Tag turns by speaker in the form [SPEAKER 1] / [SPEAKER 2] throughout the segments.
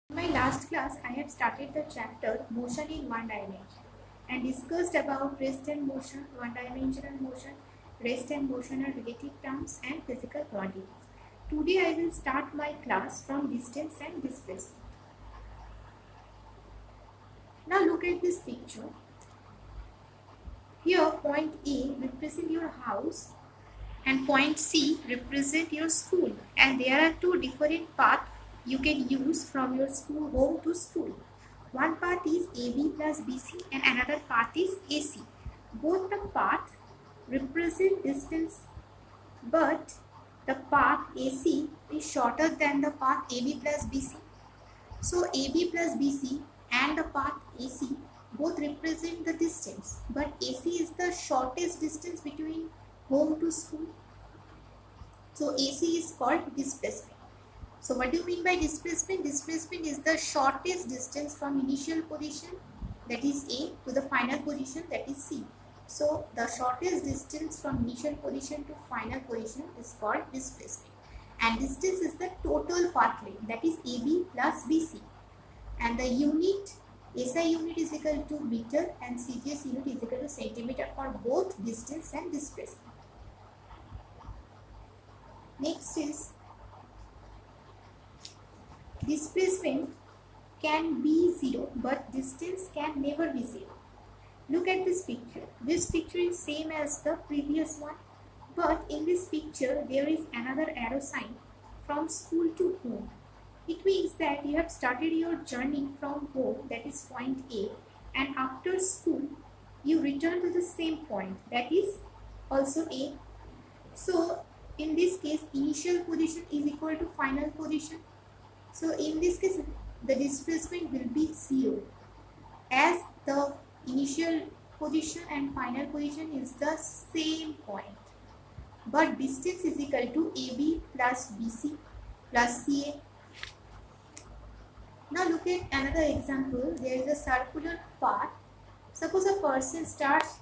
[SPEAKER 1] In my last class, I have started the chapter Motion in One Dimension and discussed about rest and motion, one-dimensional motion, rest and motion are relative terms and physical quantities. Today I will start my class from distance and displacement. Now look at this picture. Here point A represents your house and point C represent your school, and there are two different paths you can use from your school home to school. One path is AB plus BC and another path is AC. Both the paths represent distance, but the path AC is shorter than the path AB plus BC. So AB plus BC and the path AC both represent the distance, but AC is the shortest distance between home to school. So AC is called displacement. So what do you mean by displacement? Displacement is the shortest distance from initial position, that is A, to the final position, that is C. So the shortest distance from initial position to final position is called displacement. And distance is the total path length, that is AB plus BC. And the unit, SI unit is equal to meter and CGS unit is equal to centimeter for both distance and displacement. Next is displacement can be 0, but distance can never be 0. Look at this picture. This picture is same as the previous one, but in this picture there is another arrow sign from school to home. It means that you have started your journey from home, that is point A, and after school you return to the same point, that is also A. So in this case initial position is equal to final position. So in this case the displacement will be 0, as the initial position and final position is the same point, but distance is equal to AB plus BC plus CA. Now look at another example. There is a circular path. Suppose a person starts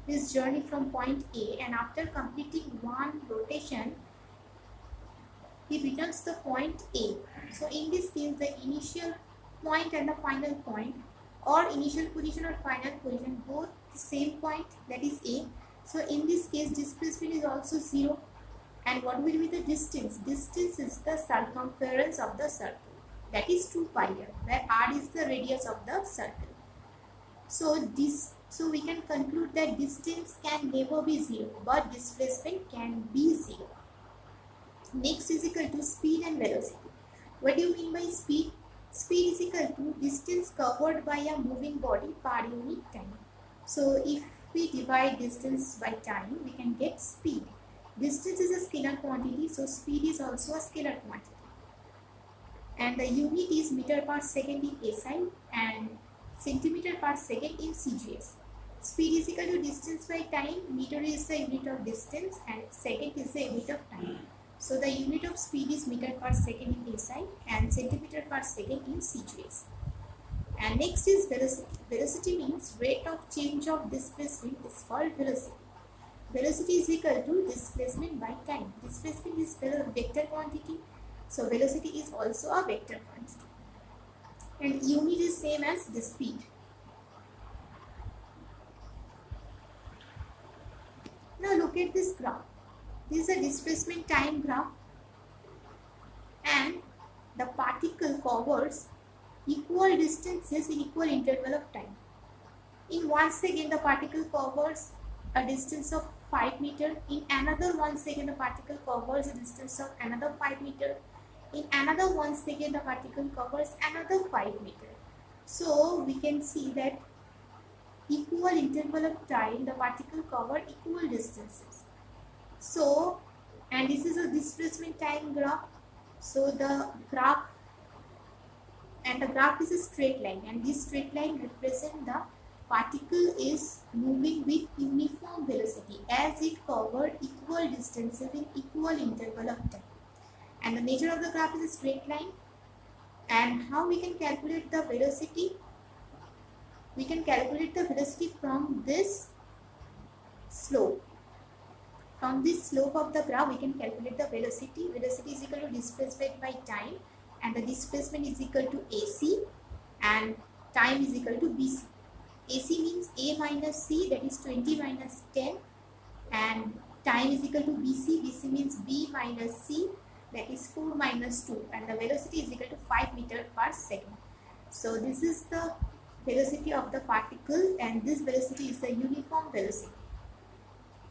[SPEAKER 1] his journey from point A and after completing one rotation he returns the point A. So in this case the initial point and the final point, or initial position or final position, both the same point, that is A. So in this case displacement is also 0. And what will be the distance? Distance is the circumference of the circle, that is 2 pi r, where r is the radius of the circle. So we can conclude that distance can never be 0, but displacement can be 0. Next is equal to speed and velocity. What do you mean by speed? Speed is equal to distance covered by a moving body per unit time. So if we divide distance by time, we can get speed. Distance is a scalar quantity, so speed is also a scalar quantity. And the unit is meter per second in SI and centimeter per second in CGS. Speed is equal to distance by time. Meter is the unit of distance and second is the unit of time. So the unit of speed is meter per second in SI and centimeter per second in CGS. And next is velocity. Velocity means rate of change of displacement is called velocity. Velocity is equal to displacement by time. Displacement is vector quantity, so velocity is also a vector quantity. And unit is same as the speed. Now look at this graph. This is a displacement time graph, and the particle covers equal distances in equal interval of time. In 1 second the particle covers a distance of 5 meter. In another 1 second the particle covers a distance of another 5 meter. In another 1 second the particle covers another 5 meter. So we can see that equal interval of time the particle cover equal distances. So, and this is a displacement time graph. So the graph is a straight line, and this straight line represents the particle is moving with uniform velocity as it covered equal distances in equal interval of time. And the nature of the graph is a straight line. And how we can calculate the velocity? We can calculate the velocity from this slope. From this slope of the graph we can calculate the velocity. Velocity is equal to displacement by time. and the displacement is equal to AC and time is equal to BC. AC means A minus C, that is 20 minus 10, and time is equal to BC. BC means B minus C, that is 4 minus 2, and the velocity is equal to 5 meter per second. So this is the velocity of the particle, and this velocity is the uniform velocity,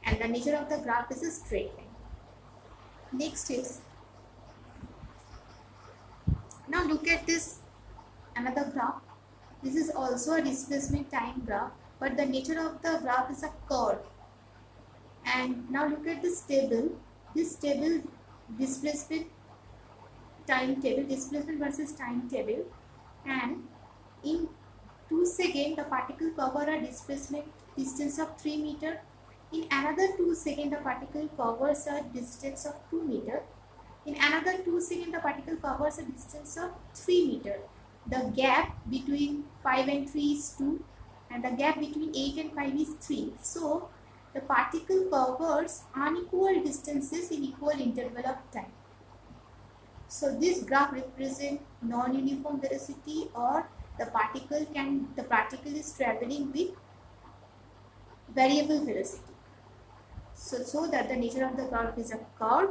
[SPEAKER 1] and the nature of the graph is a straight line. Next is, now look at this another graph. This is also a displacement time graph, but the nature of the graph is a curve. And now look at this table. This table, displacement time table, displacement versus time table, and in 2 seconds the particle cover a displacement distance of 3 meter. In another 2 seconds the particle covers a distance of 2 meter. In another 2 seconds the particle covers a distance of 3 meter. The gap between 5 and 3 is 2, and the gap between 8 and 5 is 3. So the particle covers unequal distances in equal interval of time. So this graph represents non-uniform velocity, or the particle is traveling with variable velocity. So that the nature of the graph is a curve,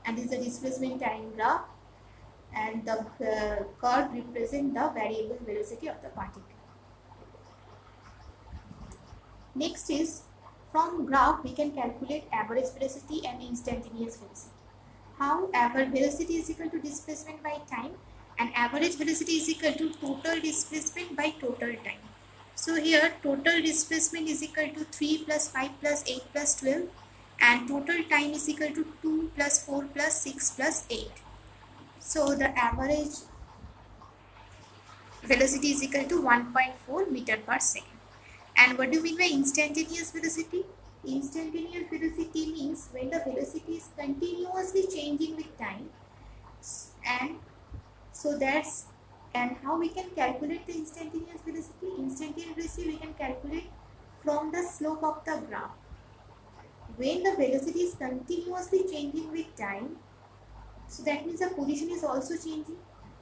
[SPEAKER 1] and this is the displacement time graph, and the curve represents the variable velocity of the particle. Next is, from graph we can calculate average velocity and instantaneous velocity. How? Average velocity is equal to displacement by time, and average velocity is equal to total displacement by total time. So here total displacement is equal to 3 plus 5 plus 8 plus 12, and total time is equal to 2 plus 4 plus 6 plus 8. So the average velocity is equal to 1.4 meter per second. And what do you mean by instantaneous velocity? Instantaneous velocity means when the velocity is continuously changing with time, and so that's, and how we can calculate the instantaneous velocity? Instantaneous velocity we can calculate from the slope of the graph. When the velocity is continuously changing with time, so that means the position is also changing.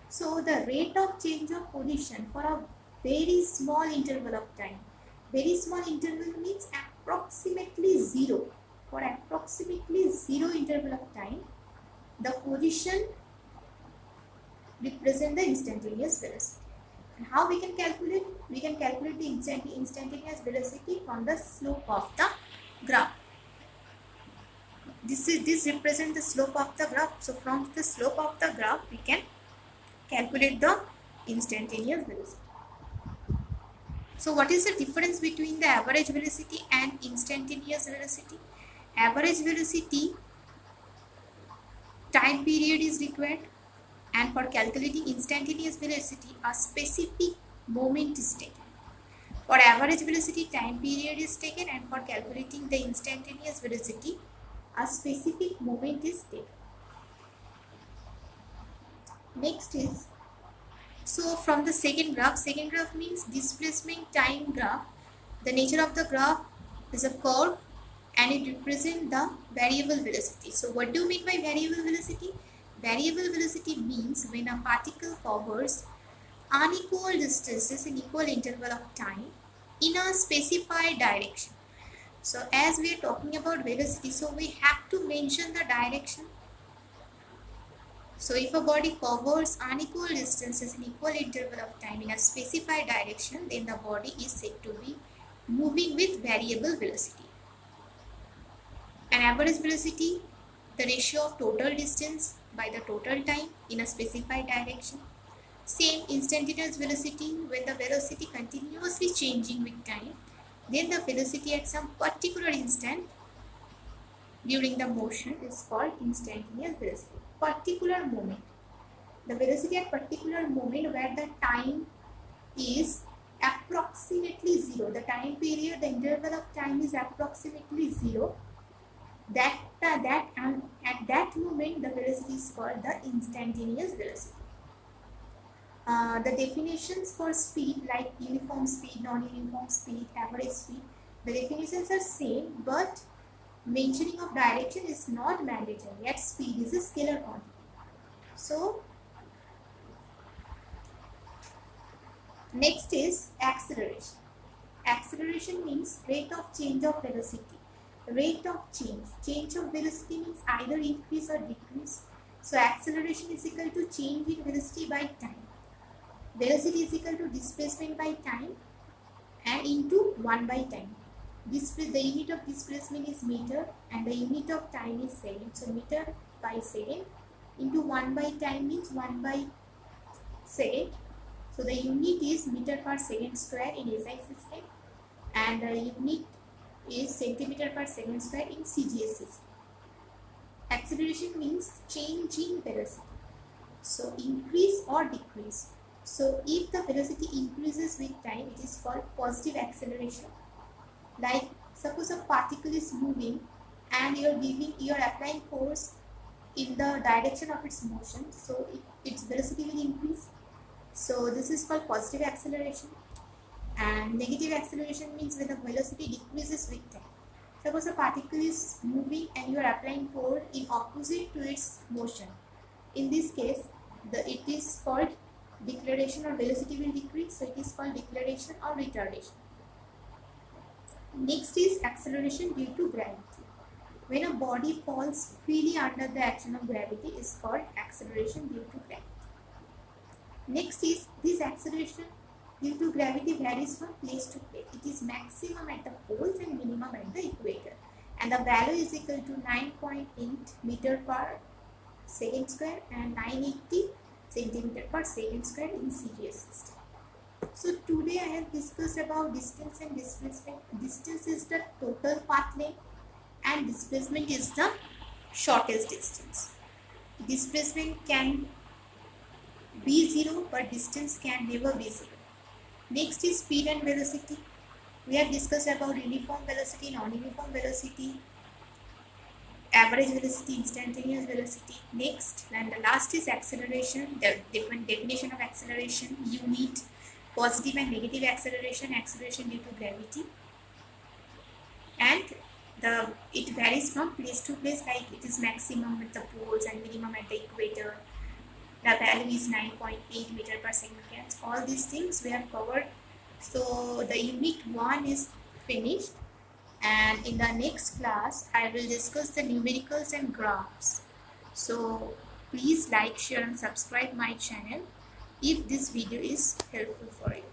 [SPEAKER 1] So the rate of change of position for a very small interval of time, very small interval means approximately 0. For approximately 0 interval of time, the position represents the instantaneous velocity. And how we can calculate? We can calculate the instantaneous velocity from the slope of the graph. This represents the slope of the graph. So from the slope of the graph we can calculate the instantaneous velocity. So what is the difference between the average velocity and instantaneous velocity? Average velocity, time period is required, and for calculating instantaneous velocity a specific moment is taken. For average velocity time period is taken, and for calculating the instantaneous velocity a specific moment is taken. Next is, so from the second graph means displacement time graph. The nature of the graph is a curve, and it represents the variable velocity. So what do you mean by variable velocity? Variable velocity means when a particle covers unequal distances in equal interval of time in a specified direction. So as we are talking about velocity, so we have to mention the direction. So if a body covers unequal distances in equal interval of time in a specified direction, then the body is said to be moving with variable velocity. An average velocity, the ratio of total distance by the total time in a specified direction. Same instantaneous velocity, when the velocity continuously changing with time, then the velocity at some particular instant during the motion is called instantaneous velocity. Particular moment, the velocity at particular moment where the time is approximately 0, the time period, the interval of time is approximately 0, and at that moment the velocity is called the instantaneous velocity. The definitions for speed, like uniform speed, non-uniform speed, average speed, the definitions are same, but mentioning of direction is not mandatory, yet speed is a scalar quantity. So Next is acceleration. Acceleration means rate of change of velocity. Rate of change. Change of velocity means either increase or decrease. So acceleration is equal to change in velocity by time. Velocity is equal to displacement by time and into 1 by time. The unit of displacement is meter and the unit of time is second. So meter by second into 1 by time means 1 by second. So the unit is meter per second square in SI system and the unit is centimeter per second square in CGS system. Acceleration means change in velocity. So increase or decrease. So if the velocity increases with time, it is called positive acceleration. Like suppose a particle is moving and you are applying force in the direction of its motion, so its velocity will increase. So this is called positive acceleration. And negative acceleration means when the velocity decreases with time. Suppose a particle is moving and you are applying force in opposite to its motion. In this case, it is called deceleration or velocity will decrease, so it is called deceleration or retardation. Next is acceleration due to gravity. When a body falls freely under the action of gravity is called acceleration due to gravity. Next is this acceleration due to gravity varies from place to place. It is maximum at the poles and minimum at the equator. And the value is equal to 9.8 meter per second square and 980 centimeter per second square in CGS system. So today I have discussed about distance and displacement. Distance is the total path length and displacement is the shortest distance. Displacement can be 0 but distance can never be 0. Next is speed and velocity. We have discussed about uniform velocity, non-uniform velocity, average velocity, instantaneous velocity. Next and the last is acceleration, the different definition of acceleration, unit, positive and negative acceleration, acceleration due to gravity. And it varies from place to place, like it is maximum at the poles and minimum at the equator. The value is 9.8 meter per second. All these things we have covered. So the unit 1 is finished, and in the next class I will discuss the numericals and graphs. So please like, share and subscribe my channel if this video is helpful for you.